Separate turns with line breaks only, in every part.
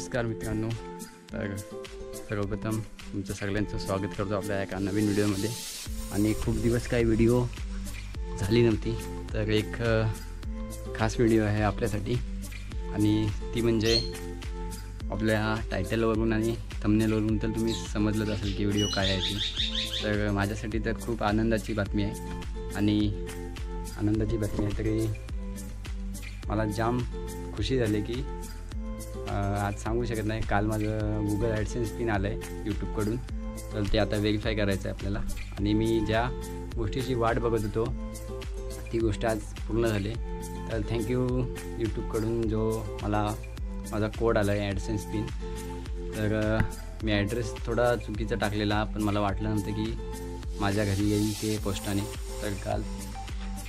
नमस्कार मित्रांनो, तर सर्वप्रथम तुमचं सगळ्यांचं स्वागत करतो आपल्या एका नवीन व्हिडिओमध्ये. आणि खूप दिवस काही व्हिडिओ झाली नव्हती, तर एक खास व्हिडिओ आहे आपल्यासाठी. आणि ती म्हणजे आपल्या टायटलवरून आणि थंबनेलवरून तर तुम्ही समजलंच असेल की व्हिडिओ काय आहे ती. तर माझ्यासाठी तर खूप आनंदाची बातमी आहे. आणि आनंदाची बातमी आहे तरी मला जाम खुशी झाली की आज सांगू शकत नाही. काल माझं गुगल ॲडसेन्स पिन आलं आहे यूट्यूबकडून, तर ते आता व्हेरीफाय करायचं आहे आपल्याला. आणि मी ज्या गोष्टीची वाट बघत होतो ती गोष्ट आज पूर्ण झाली. तर थँक्यू यूट्यूबकडून जो मला माझा कोड आला आहे ॲडसेन्स पिन. तर मी ॲड्रेस थोडा चुकीचा टाकलेला, पण मला वाटलं नव्हतं की माझ्या घरी येईल ते पोस्टाने. तर काल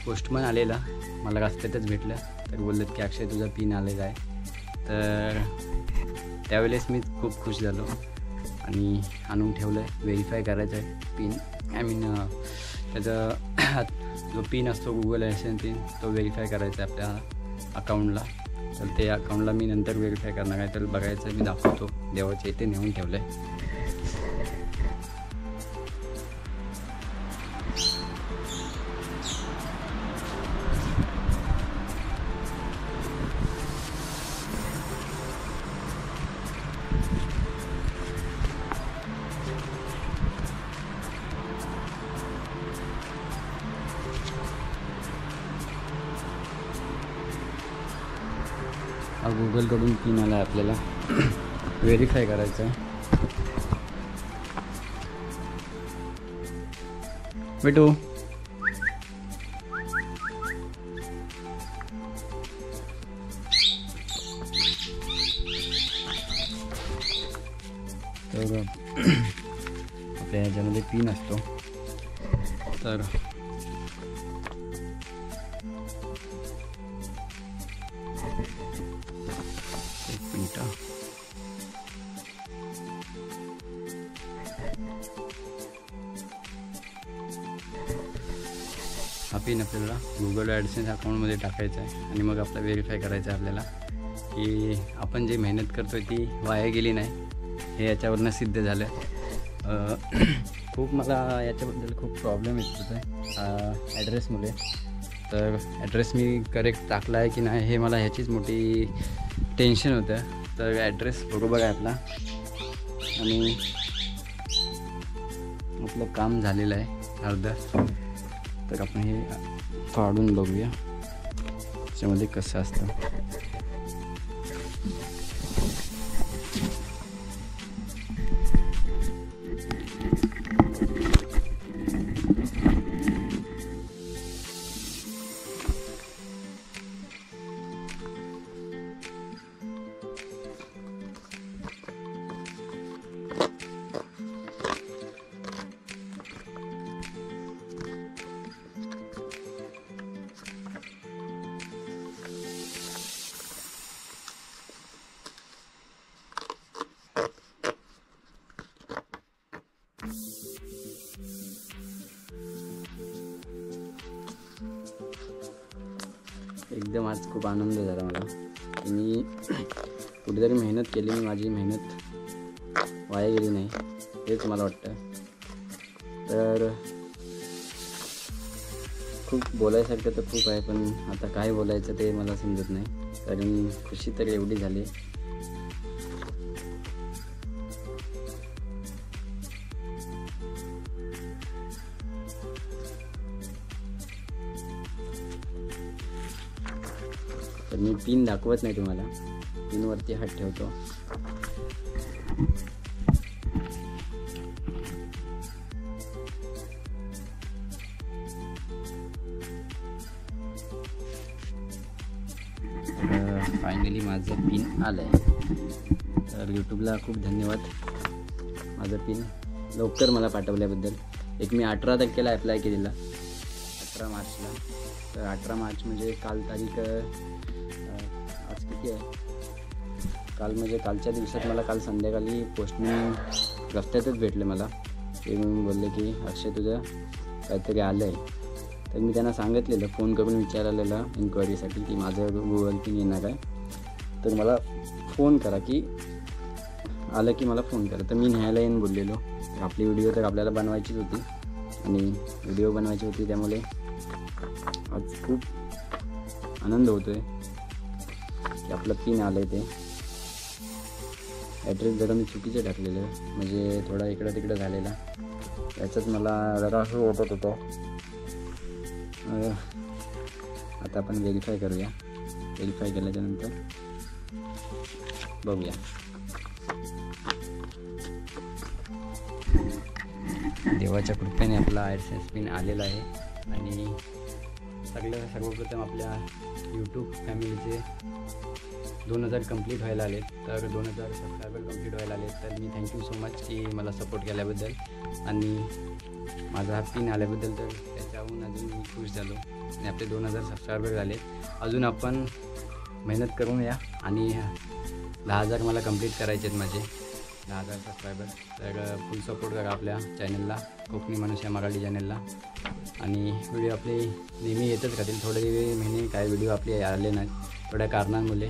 पोस्टमन आलेला, मला रस्त्यातच भेटलं. तर बोललं की अक्षय तुझा पिन आलेला आहे. तर त्यावेळेस मी खूप खुश झालो आणि आणून ठेवलं आहे. व्हेरीफाय करायचं आहे पिन, त्याचा जो पिन असतो गुगल ॲडसेन्स पिन, तो व्हेरीफाय करायचा आहे आपल्या अकाउंटला. तर ते अकाउंटला मी नंतर व्हेरीफाय करणार आहे. तर बघायचं मी दाखवतो. देवाच्या इथे नेऊन ठेवलं आहे. हा गुगलकडून पिन आला आहे, आपल्याला व्हेरीफाय करायचं आहे. बेटू तर आपल्या ह्याच्यामध्ये पिन असतो. तर एक मिनटं, हा पिन आपल्याला गुगल ॲडसेन्स अकाउंटमध्ये टाकायचा आहे. आणि मग आपला व्हेरीफाय करायचं आहे आपल्याला की आपण जे मेहनत करतो ती वाया गेली नाही, हे याच्यावरनं सिद्ध झालं. खूप मला याच्याबद्दल खूप प्रॉब्लेम येत होते ॲड्रेसमुळे. तर ॲड्रेस मी करेक्ट टाकला आहे की नाही हे मला ह्याचीच मोठी टेन्शन होतं. तर ॲड्रेस बरोबर आहे आपला आणि आपलं काम झालेलं आहे अर्धं. तर आपण हे काढून बघूया त्याच्यामध्ये कसं असतं. एकदम आज खूप आनंद झाला मला. मी कुठेतरी मेहनत केली, मी माझी मेहनत वाया गेली नाही हेच मला वाटतं. तर खूप बोलायसारखं तर खूप आहे, पण आता काय बोलायचं ते मला समजत नाही. कारण खुशी तर एवढी झाली. तर मी पिन दाखवत नाही तुम्हाला, पिनवरती हात ठेवतो. फायनली माझं पिन आलं आहे. तर यूट्यूबला खूप धन्यवाद माझं पिन लवकर मला पाठवल्याबद्दल. एक मी 18 तारखेला ॲप्लाय केलेला, 18 मार्चला. तर 18 मार्च म्हणजे काल तारीख, आज किती आहे, काल म्हणजे कालच्या दिवसात मला काल संध्याकाळी पोस्टमॅन रस्त्यातच भेटले मला. ते म्हणून बोलले की अक्षय तुझं काहीतरी आलं आहे. तर मी त्यांना सांगितलेलं, फोन करून विचारलेलं इन्क्वायरीसाठी की माझं गुगल पिन येणार आहे, तर मला फोन करा की आलं की मला फोन करा. तर मी न्यायला येईन बोललेलो. तर आपली व्हिडिओ तर आपल्याला बनवायचीच होती आणि व्हिडिओ बनवायची होती, त्यामुळे आज खूप आनंद होतो आहे की आपलं पिन आलं आहे. ते ॲड्रेस जरा मी चुकीचं टाकलेलं आहे, म्हणजे थोडा इकडं तिकडं झालेला. त्याच्यात मला जरा असं वाटत होतं. आता आपण व्हेरीफाय करूया. व्हेरीफाय केल्याच्यानंतर बघूया. देवाच्या कृपेने आपला ॲडसेन्स पिन आलेला आहे आणि सर्वप्रथम आपल्या यूट्यूब फॅमिलीचे 2000 कंप्लीट व्हायला आले. तर 2000 सबस्क्रायबर कंप्लीट व्हायला आले. तर मी थँक्यू सो मच की मला सपोर्ट केल्याबद्दल आणि माझा हा पिन आल्याबद्दल. तर त्याच्याहून अजून मी खुश झालो आणि आपले 2000 सबस्क्रायबर झाले. अजून आपण मेहनत करून या आणि 10,000 मला कंप्लीट करायचे आहेत माझे 10,000 सबस्क्रायबर. तर फुल सपोर्ट करा आपल्या चॅनलला, कोकणी माणूस या मराठी चॅनलला. आणि व्हिडिओ आपले नेहमी येतच राहतील. थोडे महिने काय व्हिडिओ आपले आले नाहीत थोड्या कारणांमुळे.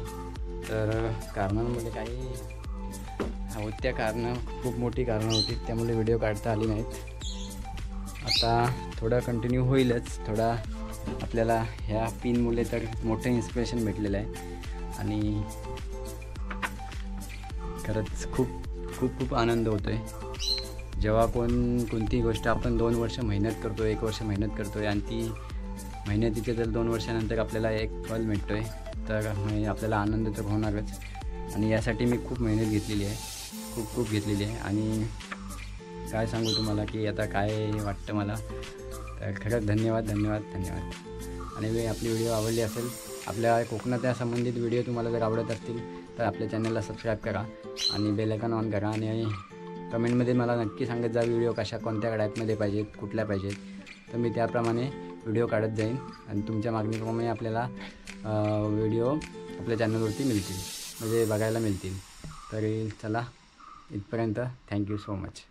तर कारणांमुळे काही होत्या कारणं, खूप मोठी कारणं होती, त्यामुळे व्हिडिओ काढता आली नाहीत. आता थोडा कंटिन्यू होईलच. थोडा आपल्याला ह्या पिनमुळे तर मोठं इन्स्पिरेशन भेटलेलं आहे आणि खरंच खूप खूप खूप आनंद होतो आहे जेव्हा कोणतीही गोष्ट आपण 2 वर्ष मेहनत करतो, 1 वर्ष मेहनत करतो आहे आणि ती मेहनतीचे जर 2 वर्षानंतर आपल्याला एक फळ मिळतो आहे तर आपल्याला आनंद तर होणारच. आणि यासाठी मी खूप मेहनत घेतलेली आहे, खूप खूप घेतलेली आहे. आणि काय सांगू तुम्हाला की आता काय वाटतं मला. तर खरंच धन्यवाद धन्यवाद धन्यवाद. आणि आपली व्हिडिओ आवडली असेल, आपल्या कोकणाच्या संबंधित व्हिडिओ तुम्हाला जर आवडत असतील तर आपल्या चॅनलला सबस्क्राईब करा आणि बेल आयकॉन ऑन करा. आणि कमेंटमध्ये मला नक्की सांगत जा व्हिडिओ कोणत्या टाईपमध्ये पाहिजेत, कुठल्या पाहिजेत, तर मी त्याप्रमाणे व्हिडिओ काढत जाईन आणि तुमच्या मागणीप्रमाणे आपल्याला व्हिडिओ आपल्या चॅनलवरती मिळतील, म्हणजे बघायला मिळतील. तरी चला, इथपर्यंत. Thank you so much.